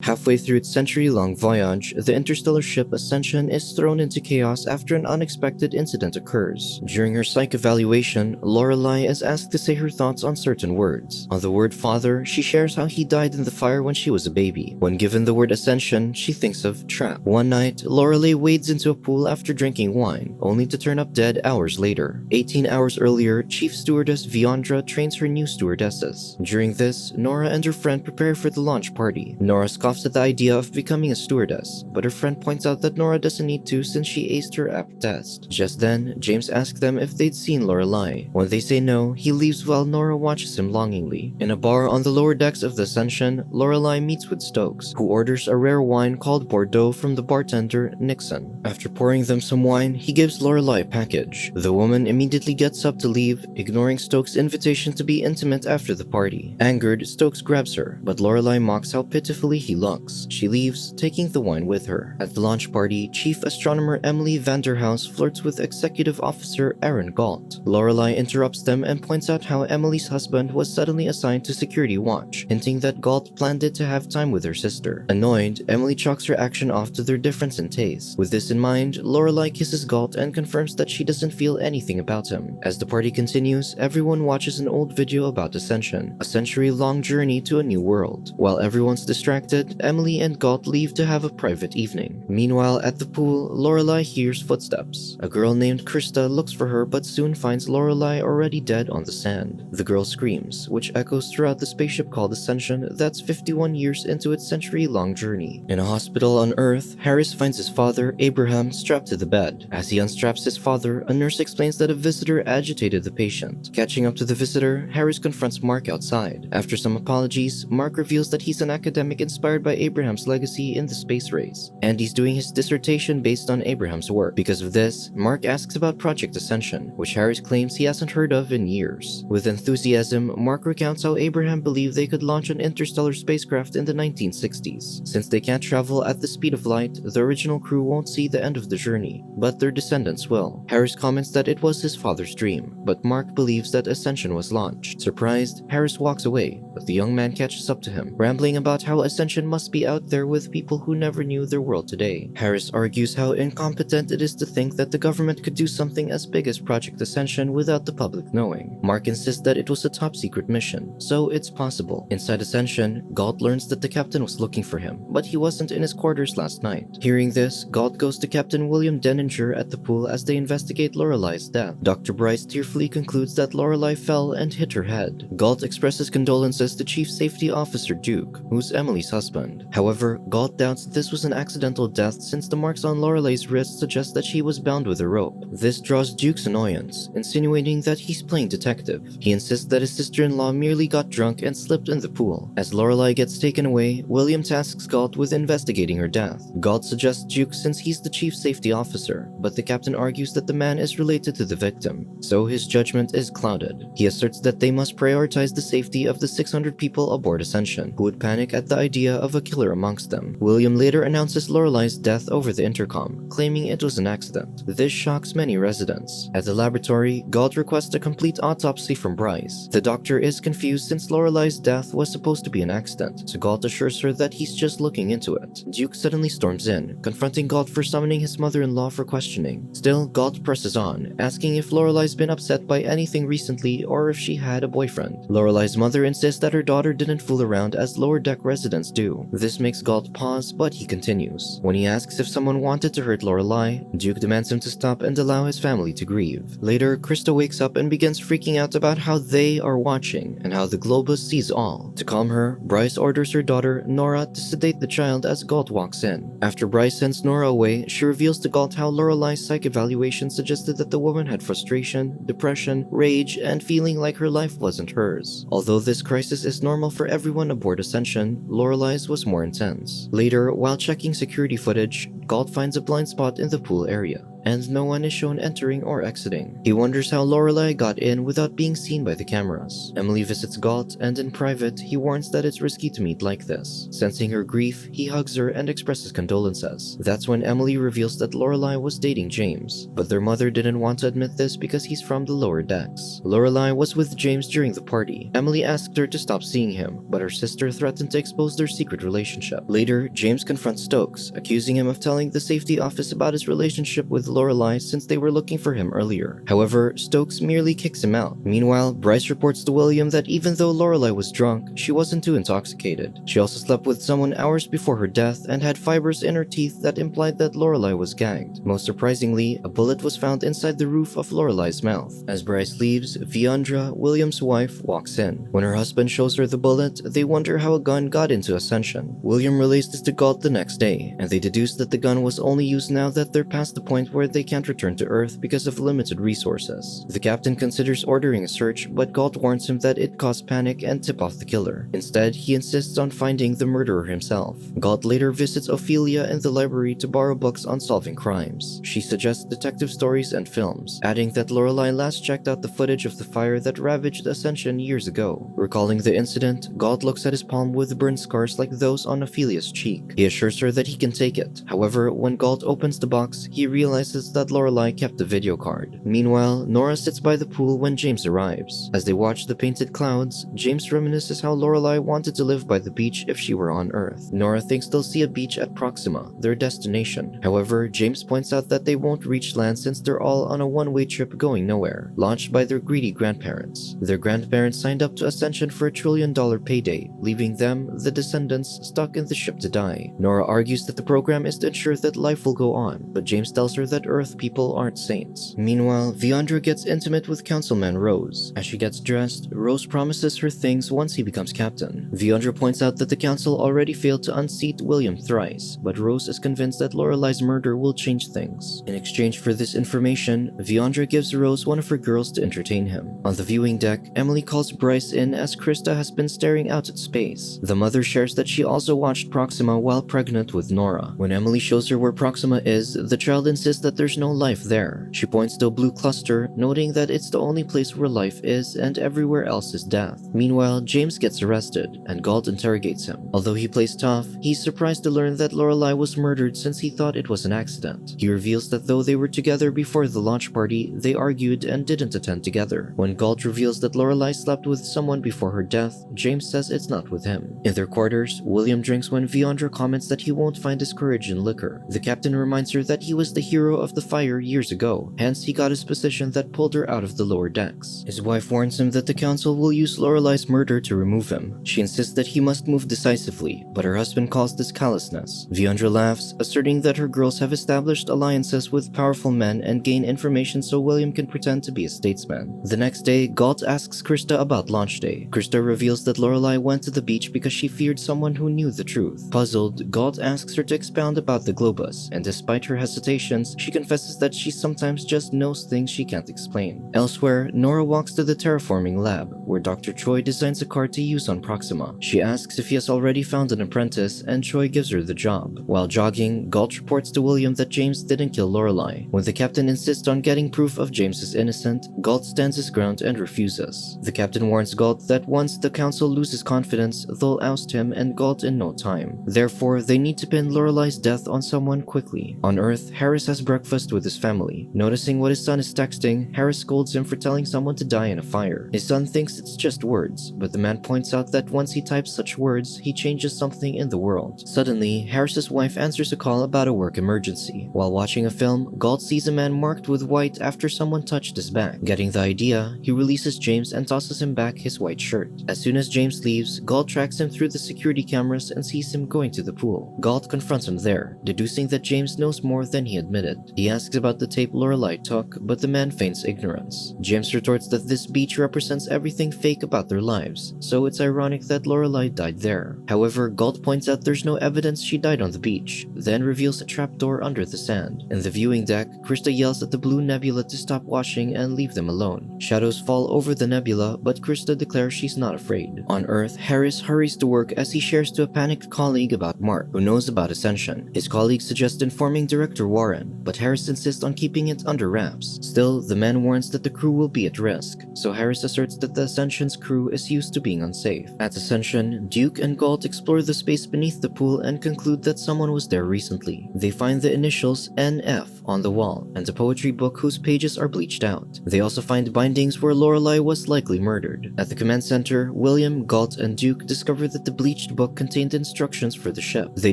Halfway through its century-long voyage, the interstellar ship Ascension is thrown into chaos after an unexpected incident occurs. During her psych evaluation, Lorelai is asked to say her thoughts on certain words. On the word father, she shares how he died in the fire when she was a baby. When given the word Ascension, she thinks of trap. One night, Lorelai wades into a pool after drinking wine, only to turn up dead hours later. 18 hours earlier, Chief Stewardess Viandra trains her new stewardesses. During this, Nora and her friend prepare for the launch party. Nora scoffs at the idea of becoming a stewardess, but her friend points out that Nora doesn't need to since she aced her apt test. Just then, James asks them if they'd seen Lorelai. When they say no, he leaves while Nora watches him longingly. In a bar on the lower decks of the Ascension, Lorelai meets with Stokes, who orders a rare wine called Bordeaux from the bartender, Nixon. After pouring them some wine, he gives Lorelai a package. The woman immediately gets up to leave, ignoring Stokes' invitation to be intimate after the party. Angered, Stokes grabs her, but Lorelai mocks how pitifully he looks. She leaves, taking the wine with her. At the launch party, Chief Astronomer Emily Vanderhouse flirts with Executive Officer Aaron Galt. Lorelai interrupts them and points out how Emily's husband was suddenly assigned to security watch, hinting that Galt planned it to have time with her sister. Annoyed, Emily chalks her action off to their difference in taste. With this in mind, Lorelai kisses Galt and confirms that she doesn't feel anything about him. As the party continues, everyone watches an old video about Ascension, a century-long journey to a new world. While everyone's distracted, Emily and Galt leave to have a private evening. Meanwhile, at the pool, Lorelai hears footsteps. A girl named Krista looks for her but soon finds Lorelai already dead on the sand. The girl screams, which echoes throughout the spaceship called Ascension that's 51 years into its century-long journey. In a hospital on Earth, Harris finds his father, Abraham, strapped to the bed. As he unstraps his father, a nurse explains that a visitor agitated the patient. Catching up to the visitor, Harris confronts Mark outside. After some apologies, Mark reveals that he's an academic inspired by Abraham's legacy in the space race, and he's doing his dissertation based on Abraham's work. Because of this, Mark asks about Project Ascension, which Harris claims he hasn't heard of in years. With enthusiasm, Mark recounts how Abraham believed they could launch an interstellar spacecraft in the 1960s. Since they can't travel at the speed of light, the original crew won't see the end of the journey, but their descendants will. Harris comments that it was his father's dream, but Mark believes that Ascension was launched. Surprised, Harris walks away, but the young man catches up to him, rambling about how Ascension must be out there with people who never knew their world today. Harris argues how incompetent it is to think that the government could do something as big as Project Ascension without the public knowing. Mark insists that it was a top-secret mission, so it's possible. Inside Ascension, Galt learns that the captain was looking for him, but he wasn't in his quarters last night. Hearing this, Galt goes to Captain William Denninger at the pool as they investigate Lorelai's death. Dr. Bryce tearfully concludes that Lorelai fell and hit her head. Galt expresses condolences to Chief Safety Officer Duke, who's Emily's husband. However, Galt doubts this was an accidental death since the marks on Lorelai's wrist suggest that she was bound with a rope. This draws Duke's annoyance, insinuating that he's playing detective. He insists that his sister-in-law merely got drunk and slipped in the pool. As Lorelai gets taken away, William tasks Galt with investigating her death. Galt suggests Duke since he's the chief safety officer, but the captain argues that the man is related to the victim, so his judgment is clouded. He asserts that they must prioritize the safety of the 600 people aboard Ascension, who would panic at the idea of a killer amongst them. William later announces Lorelai's death over the intercom, claiming it was an accident. This shocks many residents. At the laboratory, Galt requests a complete autopsy from Bryce. The doctor is confused since Lorelai's death was supposed to be an accident, so Galt assures her that he's just looking into it. Duke suddenly storms in, confronting Galt for summoning his mother-in-law for questioning. Still, Galt presses on, asking if Lorelai's been upset by anything recently or if she had a boyfriend. Lorelai's mother insists that her daughter didn't fool around as lower deck residents do. This makes Galt pause, but he continues. When he asks if someone wanted to hurt Lorelai, Duke demands him to stop and allow his family to grieve. Later, Krista wakes up and begins freaking out about how they are watching and how the Globus sees all. To calm her, Bryce orders her daughter, Nora, to sedate the child as Galt walks in. After Bryce sends Nora away, she reveals to Galt how Lorelai's psych evaluation suggested that the woman had frustration, depression, rage, and feeling like her life wasn't hers. Although this crisis is normal for everyone aboard Ascension, Lorelai's was more intense. Later, while checking security footage, Galt finds a blind spot in the pool area. and no one is shown entering or exiting. He wonders how Lorelai got in without being seen by the cameras. Emily visits Galt, and in private, he warns that it's risky to meet like this. Sensing her grief, he hugs her and expresses condolences. That's when Emily reveals that Lorelai was dating James, but their mother didn't want to admit this because he's from the lower decks. Lorelai was with James during the party. Emily asked her to stop seeing him, but her sister threatened to expose their secret relationship. Later, James confronts Stokes, accusing him of telling the safety office about his relationship with Lorelai since they were looking for him earlier. However, Stokes merely kicks him out. Meanwhile, Bryce reports to William that even though Lorelai was drunk, she wasn't too intoxicated. She also slept with someone hours before her death and had fibers in her teeth that implied that Lorelai was gagged. Most surprisingly, a bullet was found inside the roof of Lorelai's mouth. As Bryce leaves, Viandra, William's wife, walks in. When her husband shows her the bullet, they wonder how a gun got into Ascension. William relays this to Galt the next day, and they deduce that the gun was only used now that they're past the point where they can't return to Earth because of limited resources. The captain considers ordering a search, but Galt warns him that it caused panic and tip off the killer. Instead, he insists on finding the murderer himself. Galt later visits Ophelia in the library to borrow books on solving crimes. She suggests detective stories and films, adding that Lorelai last checked out the footage of the fire that ravaged Ascension years ago. Recalling the incident, Galt looks at his palm with burn scars like those on Ophelia's cheek. He assures her that he can take it. However, when Galt opens the box, he realizes that Lorelai kept the video card. Meanwhile, Nora sits by the pool when James arrives. As they watch the painted clouds, James reminisces how Lorelai wanted to live by the beach if she were on Earth. Nora thinks they'll see a beach at Proxima, their destination. However, James points out that they won't reach land since they're all on a one-way trip going nowhere, launched by their greedy grandparents. Their grandparents signed up to Ascension for $1 trillion payday, leaving them, the descendants, stuck in the ship to die. Nora argues that the program is to ensure that life will go on, but James tells her that Earth people aren't saints. Meanwhile, Viandra gets intimate with Councilman Rose. As she gets dressed, Rose promises her things once he becomes captain. Viandra points out that the council already failed to unseat William thrice, but Rose is convinced that Lorelai's murder will change things. In exchange for this information, Viandra gives Rose one of her girls to entertain him. On the viewing deck, Emily calls Bryce in as Krista has been staring out at space. The mother shares that she also watched Proxima while pregnant with Nora. When Emily shows her where Proxima is, the child insists that there's no life there. She points to a blue cluster, noting that it's the only place where life is and everywhere else is death. Meanwhile, James gets arrested, and Galt interrogates him. Although he plays tough, he's surprised to learn that Lorelai was murdered since he thought it was an accident. He reveals that though they were together before the launch party, they argued and didn't attend together. When Galt reveals that Lorelai slept with someone before her death, James says it's not with him. In their quarters, William drinks when Viandra comments that he won't find his courage in liquor. The captain reminds her that he was the hero of the fire years ago, hence he got his position that pulled her out of the lower decks. His wife warns him that the council will use Lorelai's murder to remove him. She insists that he must move decisively, but her husband calls this callousness. Viandra laughs, asserting that her girls have established alliances with powerful men and gain information so William can pretend to be a statesman. The next day, Galt asks Krista about launch day. Krista reveals that Lorelai went to the beach because she feared someone who knew the truth. Puzzled, Galt asks her to expound about the globus, and despite her hesitations, she confesses that she sometimes just knows things she can't explain. Elsewhere, Nora walks to the terraforming lab, where Dr. Choi designs a car to use on Proxima. She asks if he has already found an apprentice, and Choi gives her the job. While jogging, Galt reports to William that James didn't kill Lorelai. When the captain insists on getting proof of James is innocent, Galt stands his ground and refuses. The captain warns Galt that once the council loses confidence, they'll oust him and Galt in no time. Therefore, they need to pin Lorelai's death on someone quickly. On Earth, Harris has breakfast with his family. Noticing what his son is texting, Harris scolds him for telling someone to die in a fire. His son thinks it's just words, but the man points out that once he types such words, he changes something in the world. Suddenly, Harris's wife answers a call about a work emergency. While watching a film, Galt sees a man marked with white after someone touched his back. Getting the idea, he releases James and tosses him back his white shirt. As soon as James leaves, Galt tracks him through the security cameras and sees him going to the pool. Galt confronts him there, deducing that James knows more than he admitted. He asks about the tape Lorelai took, but the man feigns ignorance. James retorts that this beach represents everything fake about their lives, so it's ironic that Lorelai died there. However, Galt points out there's no evidence she died on the beach, then reveals a trapdoor under the sand. In the viewing deck, Krista yells at the blue nebula to stop watching and leave them alone. Shadows fall over the nebula, but Krista declares she's not afraid. On Earth, Harris hurries to work as he shares to a panicked colleague about Mark, who knows about Ascension. His colleague suggests informing Director Warren, but Harris insists on keeping it under wraps. Still, the man warns that the crew will be at risk, so Harris asserts that the Ascension's crew is used to being unsafe. At Ascension, Duke and Galt explore the space beneath the pool and conclude that someone was there recently. They find the initials NF on the wall, and a poetry book whose pages are bleached out. They also find bindings where Lorelei was likely murdered. At the command center, William, Galt, and Duke discover that the bleached book contained instructions for the ship. They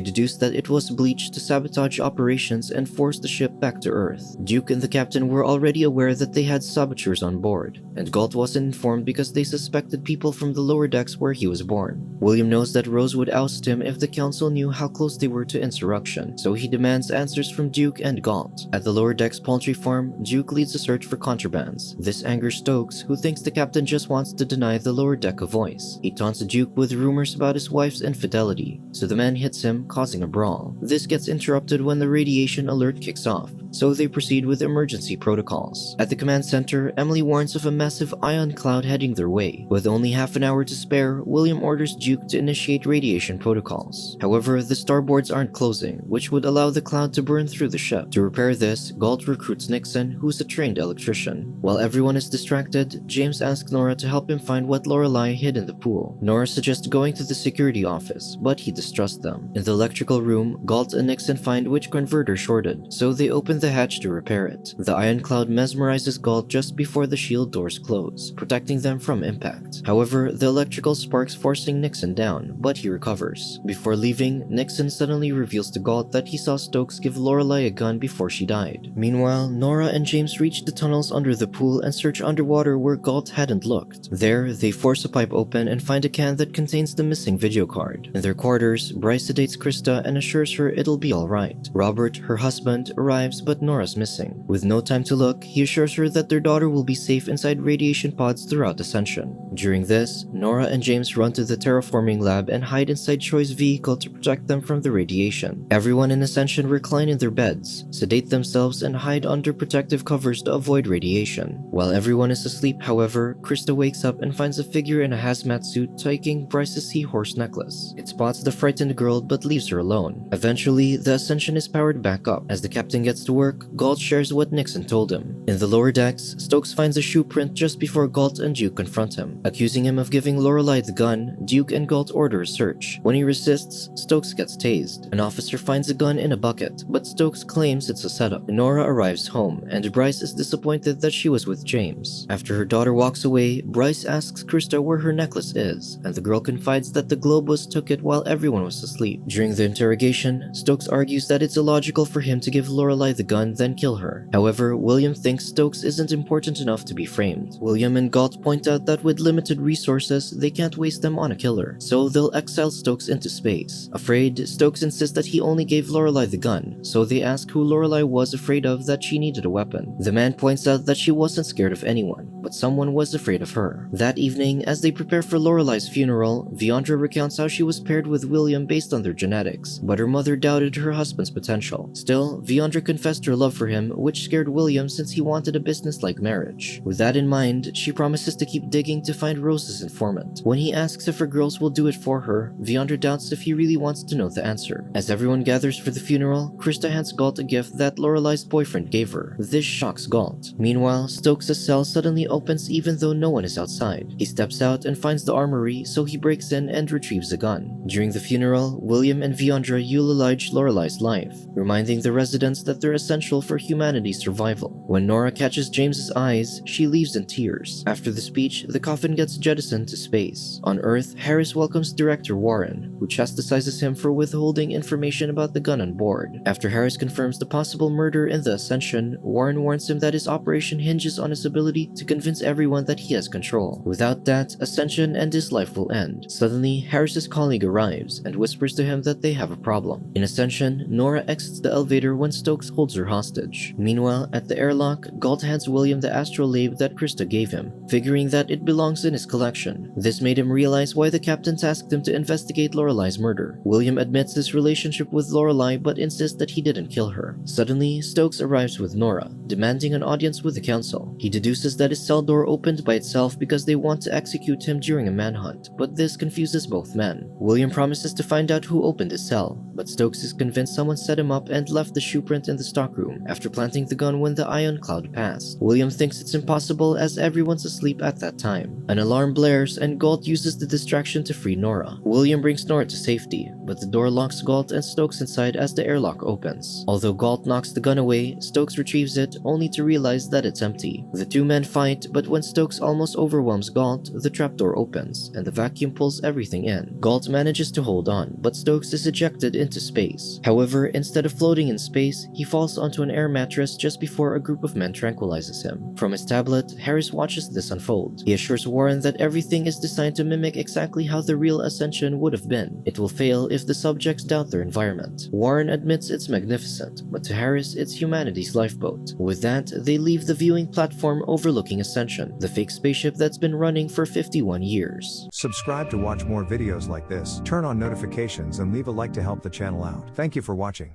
deduce that it was bleached to sabotage operations and force the ship back to Earth. Duke and the captain were already aware that they had saboteurs on board, and Galt wasn't informed because they suspected people from the lower decks where he was born. William knows that Rose would oust him if the council knew how close they were to insurrection, so he demands answers from Duke and Galt. At the lower decks poultry farm, Duke leads a search for contrabands. This angers Stokes, who thinks the captain just wants to deny the lower deck a voice. He taunts Duke with rumors about his wife's infidelity, so the man hits him, causing a brawl. This gets interrupted when the radiation alert kicks off, so they proceed with emergency protocols. At the command center, Emily warns of a massive ion cloud heading their way. With only half an hour to spare, William orders Duke to initiate radiation protocols. However, the starboards aren't closing, which would allow the cloud to burn through the ship. To repair this, Galt recruits Nixon, who's a trained electrician. While everyone is distracted, James asks Nora to help him find what Lorelei hid in the pool. Nora suggests going to the security office, but he distrusts them. In the electrical room, Galt and Nixon find which converter shorted, so they open the hatch to repair it. The ion cloud mesmerizes Galt just before the shield doors close, protecting them from impact. However, the electrical sparks forcing Nixon down, but he recovers. Before leaving, Nixon suddenly reveals to Galt that he saw Stokes give Lorelei a gun before she died. Meanwhile, Nora and James reach the tunnels under the pool and search underwater where Galt hadn't looked. There, they force a pipe open and find a can that contains the missing video card. In their quarters, Bryce sedates Krista and assures her it'll be alright. Robert, her husband, arrives, but Nora's missing. With no time to look, he assures her that their daughter will be safe inside radiation pods throughout Ascension. During this, Nora and James run to the terraforming lab and hide inside Troy's vehicle to protect them from the radiation. Everyone in Ascension recline in their beds, sedate themselves, and hide under protective covers to avoid radiation. While everyone is asleep, however, Krista wakes up and finds a figure in a hazmat suit taking Bryce's seahorse necklace. It spots the frightened girl but leaves her alone. Eventually, the Ascension is powered back up. As the captain gets to work, Galt shares what Nixon told him. In the lower decks, Stokes finds a shoe print just before Galt and Duke confront him. Accusing him of giving Lorelei the gun, Duke and Galt order a search. When he resists, Stokes gets tased. An officer finds a gun in a bucket, but Stokes claims it's a setup. Nora arrives home, and Bryce is disappointed that she was with James. After her daughter walks away, Bryce asks Krista where her necklace is, and the girl confides that the Globus took it while everyone was asleep. During the interrogation, Stokes argues that it's illogical for him to give Lorelei the gun then kill her. However, William thinks Stokes isn't important enough to be framed. William and Galt point out that with limited resources, they can't waste them on a killer, so they'll exile Stokes into space. Afraid, Stokes insists that he only gave Lorelei the gun, so they ask who Lorelei was afraid of that she needed a weapon. The man points out that she wasn't scared of anyone, but someone was afraid of her. That evening, as they prepare for Lorelei's funeral, Viandra recounts how she was paired with William based on their genetics, but her mother doubted her husband's potential. Still, Viandra confessed her love for him, which scared William since he wanted a business-like marriage. With that in mind, she promises to keep digging to find Rose's informant. When he asks if her girls will do it for her, Viandra doubts if he really wants to know the answer. As everyone gathers for the funeral, Krista hands Galt a gift that Lorelei's boyfriend gave her. This shocks Galt. Meanwhile, Stokes' cell suddenly opens even though no one is outside. He steps out and finds the armory, so he breaks in and retrieves a gun. During the funeral, William and Viandra eulogize Lorelei's life, reminding the residents that they're essential for humanity's survival. When Nora catches James's eyes, she leaves in tears. After the speech, the coffin gets jettisoned to space. On Earth, Harris welcomes Director Warren, who chastises him for withholding information about the gun on board. After Harris confirms the possible murder in the Ascension, Warren warns him that his operation hinges on his ability to convince everyone that he has control. Without that, Ascension and his life will end. Suddenly, Harris's colleague arrives and whispers to him that they have a problem. In Ascension, Nora exits the elevator when Stokes holds her hostage. Meanwhile, at the airlock, Galt hands William the astrolabe that Krista gave him, figuring that it belongs in his collection. This made him realize why the captain tasked him to investigate Lorelei's murder. William admits his relationship with Lorelei but insists that he didn't kill her. Suddenly, Stokes arrives with Nora, demanding an audience with the council. He deduces that his cell door opened by itself because they want to execute him during a manhunt, but this confuses both men. William promises to find out who opened his cell, but Stokes is convinced someone set him up and left the shoe print in the stock stockroom after planting the gun when the ion cloud passed. William thinks it's impossible as everyone's asleep at that time. An alarm blares and Galt uses the distraction to free Nora. William brings Nora to safety, but the door locks Galt and Stokes inside as the airlock opens. Although Galt knocks the gun away, Stokes retrieves it only to realize that it's empty. The two men fight, but when Stokes almost overwhelms Galt, the trapdoor opens and the vacuum pulls everything in. Galt manages to hold on, but Stokes is ejected into space. However, instead of floating in space, he falls onto an air mattress just before a group of men tranquilizes him. From his tablet, Harris watches this unfold. He assures Warren that everything is designed to mimic exactly how the real Ascension would have been. It will fail if the subjects doubt their environment. Warren admits it's magnificent, but to Harris, it's humanity's lifeboat. With that, they leave the viewing platform overlooking Ascension, the fake spaceship that's been running for 51 years. Subscribe to watch more videos like this, turn on notifications and leave a like to help the channel out. Thank you for watching.